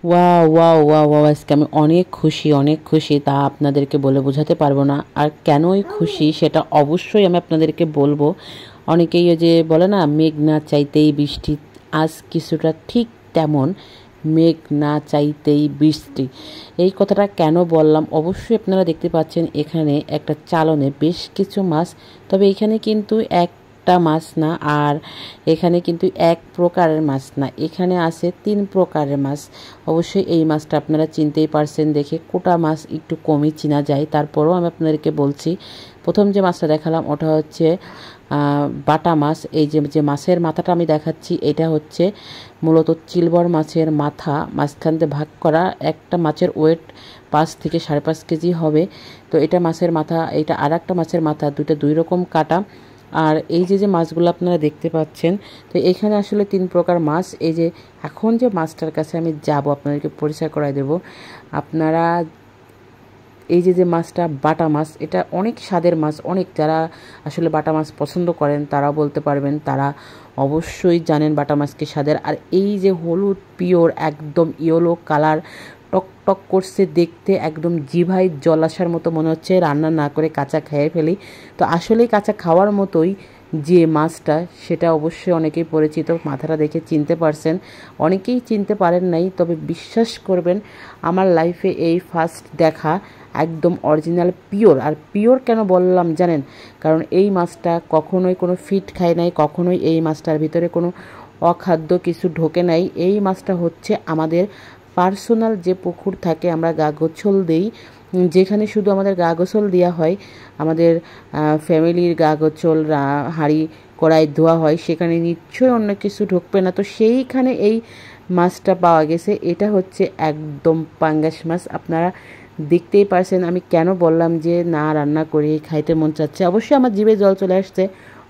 Wow wow wow wow, আজকে আমি অনেক খুশি, তা আপনাদেরকে বলে বোঝাতে পারবো না। আর কেনই খুশি সেটা অবশ্যই আমি আপনাদেরকে বলবো। অনেকেই ওই যে বলে না, মেঘ না চাইতেই বৃষ্টি, আজ কিছুটা ঠিক তেমন, মেঘ না চাইতেই বৃষ্টি। এই কথাটা কেন বললাম, অবশ্যই আপনারা দেখতে পাচ্ছেন এখানে একটা চালনে বেশ কিছু মাছ, তবে এখানে কিন্তু একটা মাছ না, আর এখানে কিন্তু এক প্রকারের মাছ না, এখানে আছে 3 প্রকারের মাছ। অবশ্যই এই মাছটা আপনারা চিনতেই পারছেন দেখে, কোটা মাছ একটু কমই চিনা যায়, তারপরেও আমি আপনাদেরকে বলছি। প্রথম যে মাছটা দেখালাম ওটা হচ্ছে বাটা মাছ। এই যে যে মাছের মাথাটা আমি দেখাচ্ছি, এটা হচ্ছে মূলত চিলবর মাছের মাথা, মাঝখান দিয়ে ভাগ করা। একটা মাছের ওয়েট 5 থেকে 5.5 কেজি হবে। তো এটা মাছের মাথা, এটা আর একটা মাছের মাথা, দুটো 2 রকম কাটা। আর এই যে যে মাছগুলো আপনারা দেখতে পাচ্ছেন, তো এখানে আসলে 3 প্রকার মাছ। এই যে এখন যে মাছটার কাছে আমি যাব, আপনাদেরকে পরিচয় করাই দেব। আপনারা এই যে যে মাছটা বাটা মাছ, এটা অনেক স্বাদের মাছ। অনেক যারা আসলে বাটা মাছ পছন্দ করেন তারা বলতে পারবেন, তারা অবশ্যই জানেন বাটা মাছ কি স্বাদের। আর এই যে হলুদ পিওর একদম ইয়েলো কালার, টক টক করছে দেখতে, একদম জিভায় জল আসার মতো মনে হচ্ছে, রান্না না করে কাঁচা খেয়ে ফেলি। তো আসলেই কাঁচা খাওয়ার মতোই যে মাছটা, সেটা অবশ্যই অনেকেই পরিচিত। মাথাটা দেখে চিনতে পারছেন, অনেকেই চিনতে পারেন নাই। তবে বিশ্বাস করবেন, আমার লাইফে এই ফার্স্ট দেখা একদম অরিজিনাল পিওর। আর পিওর কেন বললাম জানেন? কারণ এই মাছটা কখনোই কোনো ফিট খায় নাই, কখনোই এই মাছটার ভিতরে কোনো অখাদ্য কিছু ঢোকে নাই। এই মাছটা হচ্ছে আমাদের পার্সোনাল যে পুকুর থাকে, আমরা গা গোছল দিই, যেখানে শুধু আমাদের গা গোছল দেওয়া হয়, আমাদের ফ্যামিলির গা গোছল হাঁড়ি কড়াই ধোয়া হয়, সেখানে নিশ্চয়ই অন্য কিছু ঢুকবে না। তো সেইখানে এই মাছটা পাওয়া গেছে। এটা হচ্ছে একদম পাঙ্গাস মাছ। আপনারা দেখতেই পারছেন আমি কেন বললাম যে না রান্না করে খাইতে মন চাচ্ছে। অবশ্যই আমার জিভে জল চলে আসছে।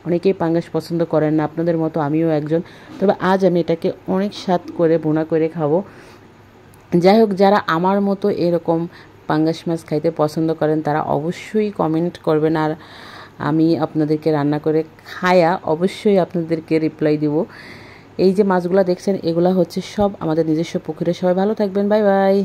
অনেকেই পাঙ্গাস পছন্দ করেন না, আপনাদের মতো আমিও একজন। তবে আজ আমি এটাকে অনেক স্বাদ করে ভুনা করে খাবো। যাই হোক, যারা আমার মতো এরকম পাঙ্গাস মাছ খাইতে পছন্দ করেন তারা অবশ্যই কমেন্ট করবেন, আর আমি আপনাদেরকে রান্না করে খায়া অবশ্যই আপনাদেরকে রিপ্লাই দিব। এই যে মাছগুলো দেখছেন, এগুলো হচ্ছে সব আমাদের নিজস্ব পুকুরে। সবাই ভালো থাকবেন, বাই বাই।